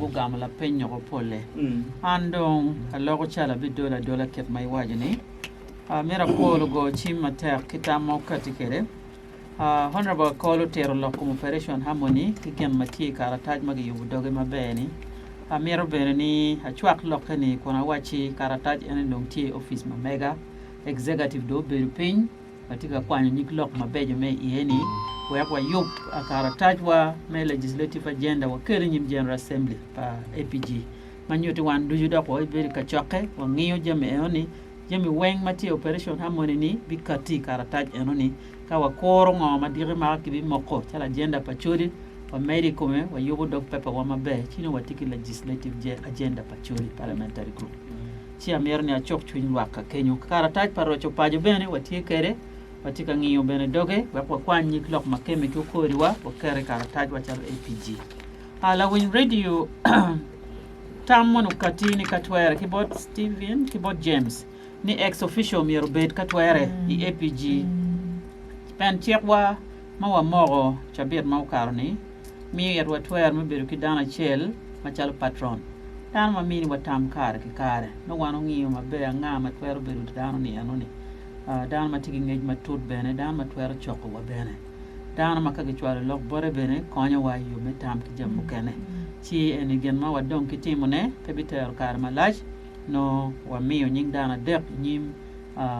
go gamla penyo ko pole andong alogo chala bidola ket mai wajini mera polo go chimma ter kitamo katikere honorable kolo tero lokum operation harmony kigen mati kara taj magi yubu doge mabeni mera beneni achwak lokani kona wachi kara taj ene dongti office ma mega executive do berupin katika kwanyo nyiklok mabejo me ieni kwa yup kara taj wa me legislative agenda wa kere nyim general assembly pa APG manyoti wan dujuda ko beri kachoke wa ngiyo jame eoni jami weng mati operation harmony ni bikati kara taj enoni kawa koro ngo madiri ma kibi moko chala agenda pachuri wa meri kome wa yugo dog pepa wa mabe chino watiki legislative agenda pachuri parliamentary group chia merni achok chwin waka kenyo kara taj parocho pajo bene watie kere watika ngiyo bene doge kwa kwanyi klok makeme kukoriwa wakere kara taj wa chalo APG ala win radio tammo nukatini katwere kibot Steven kibot James ni ex official mi robet katwere i APG pen chekwa mawa mogo chabir maukarni mi yatwa twer mabiru kidana chel machalo patron dan ma mini watam kare ki kare no wano ngiyo mabe nga matwero biru dano ni anoni dan matigi ngej matut bene dan matwero choko wa bene dan makagi chwale lok bore bene konya wa yu metam ki jamu kene chi eni gen ma wadon ki timone kebiter kare malaj no wa miyo nying dana dek nyim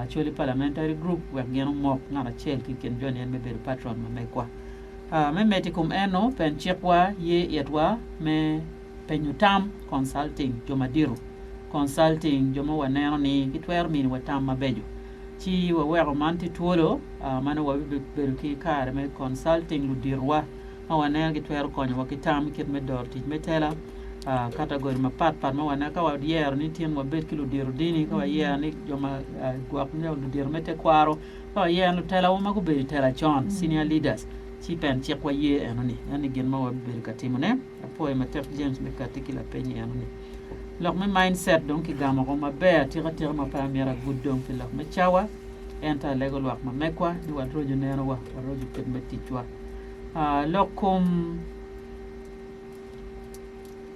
choli parliamentary group wa geno mok ngara chel ki ken joni en meberu patron ma mekwa me metikum eno pen chekwa ye yetwa me penyutam consulting jomadiru consulting joma waneno ni kitwer min watam mabejo chi wa wero manti tuolo mano wa beru ki kare me consulting ludirwa ma waneno kitwer konyo wa kitam kit me dorti metela category mapat pat ma wana ka wa yer ni tin wa bet kilo diru dini ka wa yer ni joma guap ne ludir mete kwaro ka wa yer no tela wa mago be tela chon senior leaders chi pen chek wa ye enoni ani gen ma wa ber katimone apoy matek James me katikila penyi enoni lok me mindset donc ki gama ko mabe tira ma pamera good donc fi lok me chawa enta legal wak ma mekwa ni wa rojo neno wa rojo pet metichwa lokum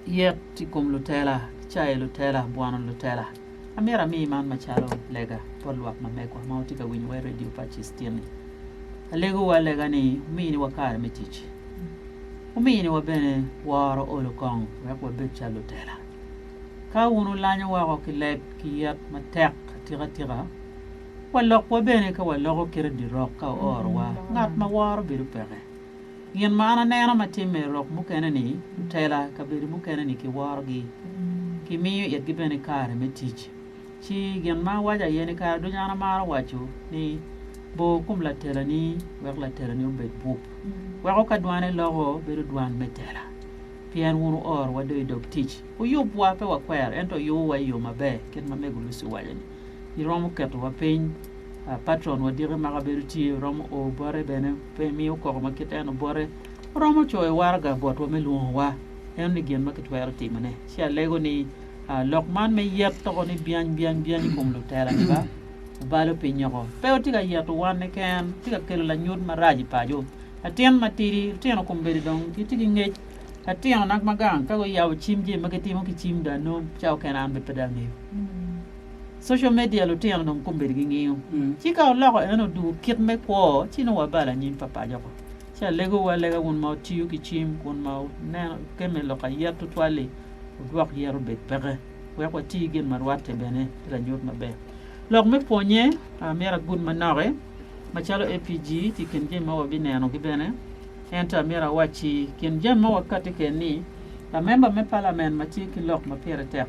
yetikum lutela chai lutela bwana lutela amera mi man machalo lega por wak ma mekwa ma utika win wa radio pachistini alego wa lega ni mini wakare metich umini wa bene waro olokong wa becha lutela ka wonu lanyo wa ko leb ki yat matek tira walok wa bene ka walok kire di rock ka orwa ngat ma waro biru pere yen mana nena matime rok mukene ni lutela ka biru mukene ni ki wargi ki miyo yet gibene kare metich chi gen ma waja yene kare do nyana mara wacho ni bo kum la tela ni wek la tela ni ubet bup wako ka dwane logo biru dwan metela pian wunu or wa do dog teach o yob wa pe wa kwer ento yo wa yo mabe ket ma megulu su wajani ni romo ket wa pen patron wa dire ma beru ti romo o bore bene pe mi ko ma keteno bore romo choy warga bot wa melu wa en ni gen ma ket wa ti mane sia lego ni lokman me yep to ni bian kum lu tela ni ba balo pinyoko pe o tiga yeto wan ken tiga kelo la nyud maraji pajo atien matiri tien ko mberi dong tigi ngej atien nak magang ka go yaw chimje magati mo ki chimda no chao kenan be pedangi social media lo tien non ko mberi ngiyo chika lo ko eno du kit me ko chino wa bala nyin papa joko cha lego wa lega won ma tiyu ki chim won ma na keme lo ka yeto twale duak yero be pere wa ko tigin marwate bene la nyud mabe lok me ponye mera good manore machalo APG ti kenje ma wabineno gibene enta mera wachi kenje ma wakati keni member me parliament mati ki lok ma pere tek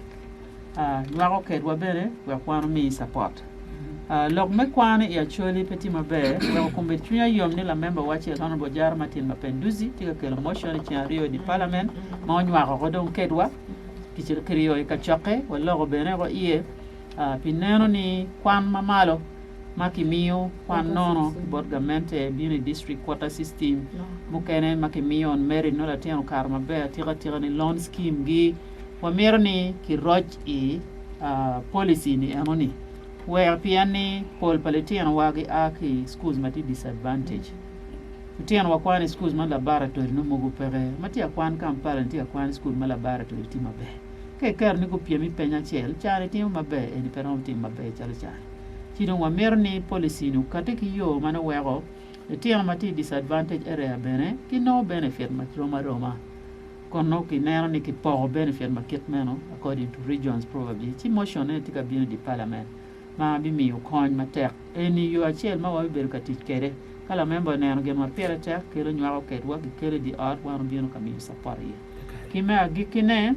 nwako kedwa bene wa kwano mi support lok me kwane ya choli peti mabe wa kumbe tunya yom ni la member wachi honorable jar matin mapenduzi tika kelo motion ci rio di parliament ma nwako ko don kedwa kichir kriyo ka choke wala go bene go iye pineno ni kwan mamalo makimiyo kwan nono borgamente bini district quarter system mukene makimiyo on meri no la tiano karma be tira ni loan scheme gi wa merni ki roj e policy ni anoni where piani pol paletiano wagi aki schools mati disadvantage tian wa kwan schools ma laboratory no mogu pere matia kwan Kampala tia kwan school ma laboratory ti mabe ke ker ni ko piemi penya chel chare ti mabe e ni perom ti mabe chale chare ti don wa merni policy no kate ki yo mana wego tian mati disadvantage area bene ki no benefit ma roma kono ki nero ni ki po benefit ma ket meno according to regions probably ti motion e ti ka bino di parliament ma bi mi ukon ma tek eni yo achel ma wa be ka ti kere kala member neno gen ma pere tek kero nyaro ketwa ki kere di art wa bino ka mi support ye ki ma gikine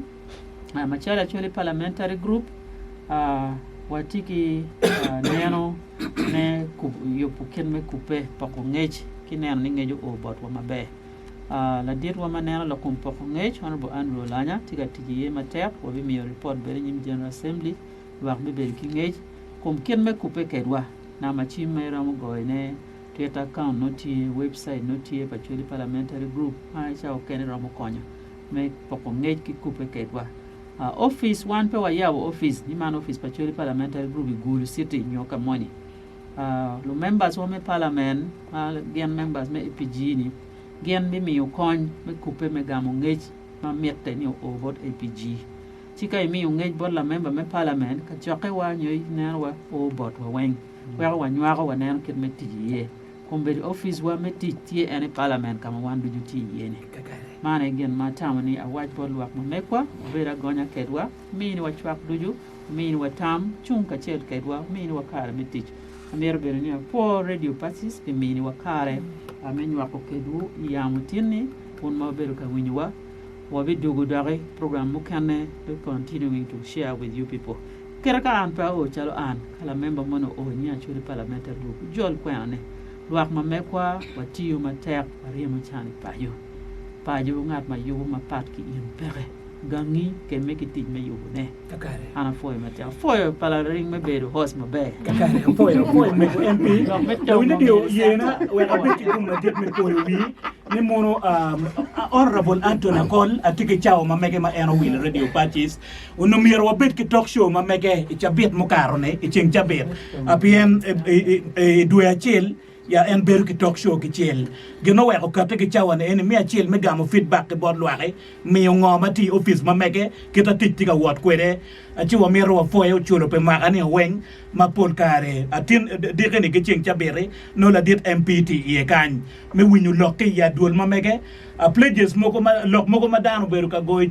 ma chala chole parliamentary group watiki neno ne yo puken me kupe pako ngej ki neno ni ngejo o bot wa mabe la dit wa maneno la kum pako ngej honorable Andrew Lanya tiga tigi ye matek wa bi mi report bere nyim general assembly wa be be ki ngej kum ken me kupe kedwa na machi me ramu goine Twitter account noti website noti pa choli parliamentary group cha okene ramu konya me pako ngej ki kupe kedwa office one pe wa yawo office ni man office pa choli parliamentary group igulu city nyoka money lo members wa me parliament gen members me APG ni gen mi ukon me kupe me gamo ngej ma mette ni o vote APG chika mi ngej bot la member me parliament ka choke wa nyoy nerwa o bot wa weng wa nywago wa nen kit me tiye kombe office wa me tiye ene parliament kama wandu juti yene mane gen ma tamani a watch bot wak mo mekwa bera gonya kedwa mi ni wa chwak duju mi ni wa tam chunka chel kedwa mi ni wa kare me tich amer bere ni po radio passes pe mi ni wa kare amen wa ko kedu yamutini on ma bere ka winywa wa bi dogo dare program mukane to continuing to share with you people kera ka an pa o chalo an kala member mono o nya chuli parliamentary group jol kwane wak ma mekwa wa tiyo ma tek ari ma chani pa yo ngat ma yo ma pat ki yin pere gangi ke me ki ti me yo ne kakare ana foi ma ta foi pala ring me be host ma be kakare foi me ko MP do ni dio yena we abeti kum ma det me ko wi ni mono honorable Anthony Cole atike chao ma mege ma eno will radio parties uno miro wabet ki talk show ma mege chabet mo karone cheng chabet apien do ya chel ya en beru ki talk show ki chel geno we ko kate ki chawane en mi achel me gamo feedback ke bod lware mi ngoma ti office ma mege kita titika wat kwere achi wa mero wa foyo chulo pe ma ani weng ma pol kare atin de gene ke cheng chabere no la dit MPT ye kan me winyu lokke ya dul ma mege a pledges moko ma lok moko ma dano beru ka go